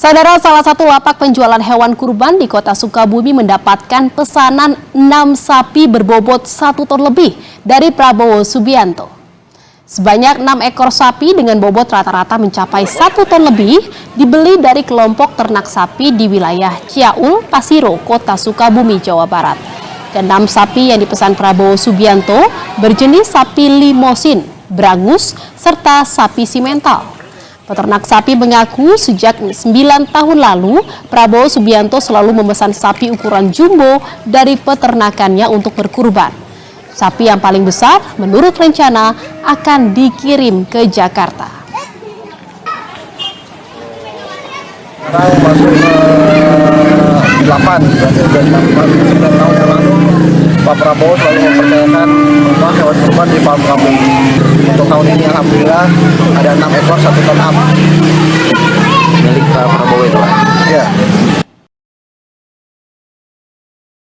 Saudara, salah satu lapak penjualan hewan kurban di kota Sukabumi mendapatkan pesanan 6 sapi berbobot 1 ton lebih dari Prabowo Subianto. Sebanyak 6 ekor sapi dengan bobot rata-rata mencapai 1 ton lebih dibeli dari kelompok ternak sapi di wilayah Ciaul, Pasiro, kota Sukabumi, Jawa Barat. Ke-6 sapi yang dipesan Prabowo Subianto berjenis sapi limosin, brangus, serta sapi simental. Peternak sapi mengaku sejak 9 tahun lalu, Prabowo Subianto selalu memesan sapi ukuran jumbo dari peternakannya untuk berkurban. Sapi yang paling besar menurut rencana akan dikirim ke Jakarta. Sekarang masuk ke 8, berarti sudah 9 tahun yang lalu Pak Prabowo selalu mempercayakan rumah hewan kurban di farm kami. Untuk tahun ini alhamdulillah ada 6 ekor 1 ton up.